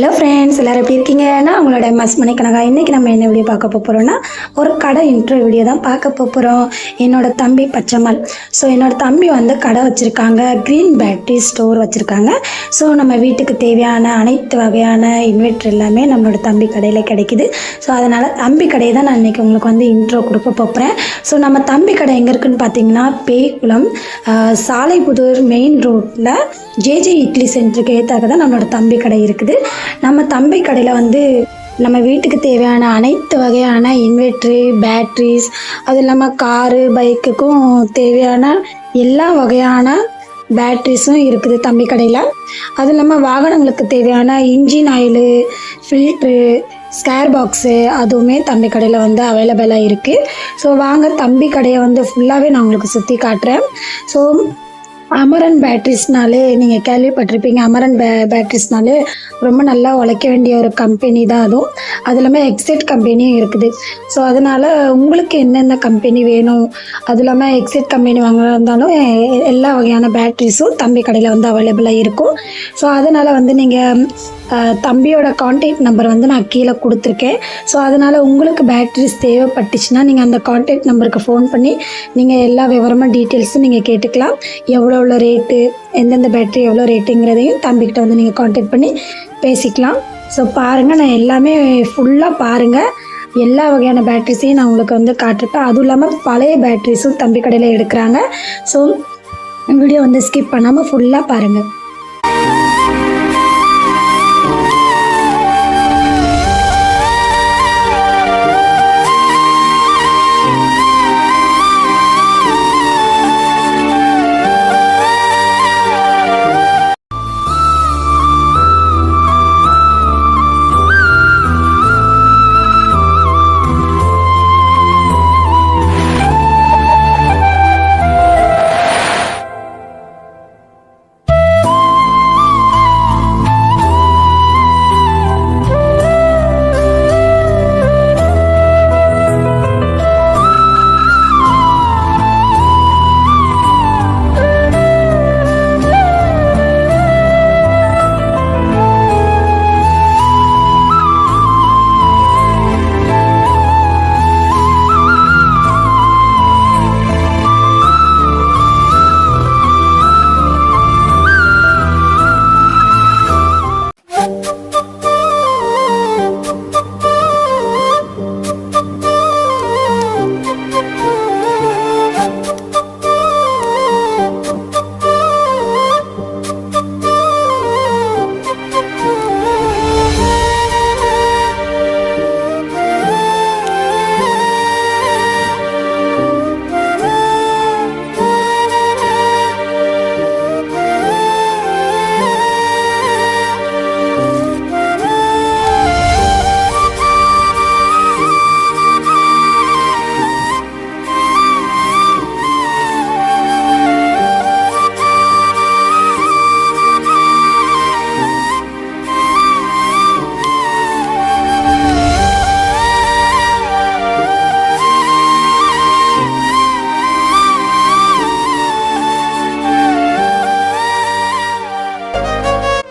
Hello friends, எல்லோரும் எப்படி இருக்கீங்க? நான் உங்களோட எம்எஸ் மணிக்கணக்கா. இன்றைக்கி நம்ம என்ன வீடியோ பார்க்க போகிறோன்னா, ஒரு கடை இன்ட்ரோ வீடியோ தான் பார்க்க போகிறோம். என்னோடய தம்பி பச்சைமல். ஸோ என்னோடய தம்பி வந்து கடை வச்சுருக்காங்க, க்ரீன் பேட்டரி ஸ்டோர் வச்சுருக்காங்க. ஸோ நம்ம வீட்டுக்கு தேவையான அனைத்து வகையான இன்வெர்ட்டர் எல்லாமே நம்மளோட தம்பி கடையில் கிடைக்கிது. ஸோ அதனால் தம்பி கடையை தான் நான் இன்றைக்கி உங்களுக்கு வந்து இன்ட்ரோ கொடுக்க போகிறேன். ஸோ நம்ம தம்பி கடை எங்கே இருக்குதுன்னு பார்த்தீங்கன்னா, பேய்குளம் சாலைப்புதூர் மெயின் ரோட்டில் ஜேஜே இட்லி சென்டருக்கு ஏற்றாக தான் நம்மளோட தம்பி கடை இருக்குது. நம்ம தம்பி கடையில் வந்து நம்ம வீட்டுக்கு தேவையான அனைத்து வகையான இன்வெர்ட்ரு, பேட்ரிஸ், அது இல்லாமல் காரு, பைக்குக்கும் தேவையான எல்லா வகையான பேட்ரிஸும் இருக்குது தம்பி கடையில். அது இல்லாமல் வாகனங்களுக்கு தேவையான இன்ஜின் ஆயிலு, ஃபில்ட்ரு, ஸ்கேர் பாக்ஸு அதுவுமே தம்பி கடையில் வந்து அவைலபிளாக இருக்குது. ஸோ வாங்க தம்பி கடையை வந்து ஃபுல்லாகவே நான் உங்களுக்கு சுற்றி காட்டுறேன். ஸோ அமரன் பேட்ரிஸ்னாலே நீங்கள் கேள்விப்பட்டிருப்பீங்க. அமரன் பேட்ரிஸ்னாலே ரொம்ப நல்லா உழைக்க வேண்டிய ஒரு கம்பெனி தான் அதுவும். அது இல்லாமல் எக்ஸைட் கம்பெனியும் இருக்குது. ஸோ அதனால் உங்களுக்கு என்னென்ன கம்பெனி வேணும், அது இல்லாமல் எக்ஸைட் கம்பெனி வாங்கினாலும் எல்லா வகையான பேட்ரிஸும் தம்பி கடையில் வந்து அவைலபிளாக இருக்கும். ஸோ அதனால் வந்து நீங்கள் தம்பியோட கான்டாக்ட் நம்பர் வந்து நான் கீழே கொடுத்துருக்கேன். ஸோ அதனால் உங்களுக்கு பேட்ரிஸ் தேவைப்பட்டுச்சுன்னா நீங்கள் அந்த கான்டாக்ட் நம்பருக்கு ஃபோன் பண்ணி நீங்கள் எல்லா விவரமாக டீட்டெயில்ஸும் நீங்கள் கேட்டுக்கலாம். எவ்வளோ ரேட்டு, எந்தெந்த பேட்ரி எவ்வளோ ரேட்டுங்கிறதையும் தம்பிக்கிட்ட வந்து நீங்கள் கான்டாக்ட் பண்ணி பேசிக்கலாம். ஸோ பாருங்கள், நான் எல்லாமே ஃபுல்லாக பாருங்கள். எல்லா வகையான பேட்ரிஸையும் நான் உங்களுக்கு வந்து காட்டிருப்பேன். அதுவும் இல்லாமல் பழைய பேட்ரிஸும் தம்பி கடையில் எடுக்கிறாங்க. ஸோ வீடியோ வந்து ஸ்கிப் பண்ணாமல் ஃபுல்லாக பாருங்கள்.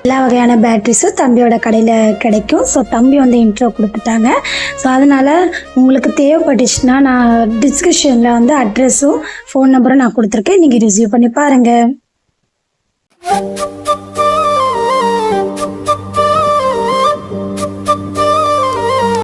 எல்லா வகையான பேட்ரிஸும் தம்பியோட கடையில் கிடைக்கும். ஸோ தம்பி வந்து இன்ட்ரோ கொடுத்துட்டாங்க. ஸோ அதனால் உங்களுக்கு தேவைப்பட்டுச்சுன்னா நான் டிஸ்கிரிப்ஷனில் வந்து அட்ரெஸும் ஃபோன் நம்பரும் நான் கொடுத்துருக்கேன். நீங்கள் ரிசீவ் பண்ணி பாருங்கள்.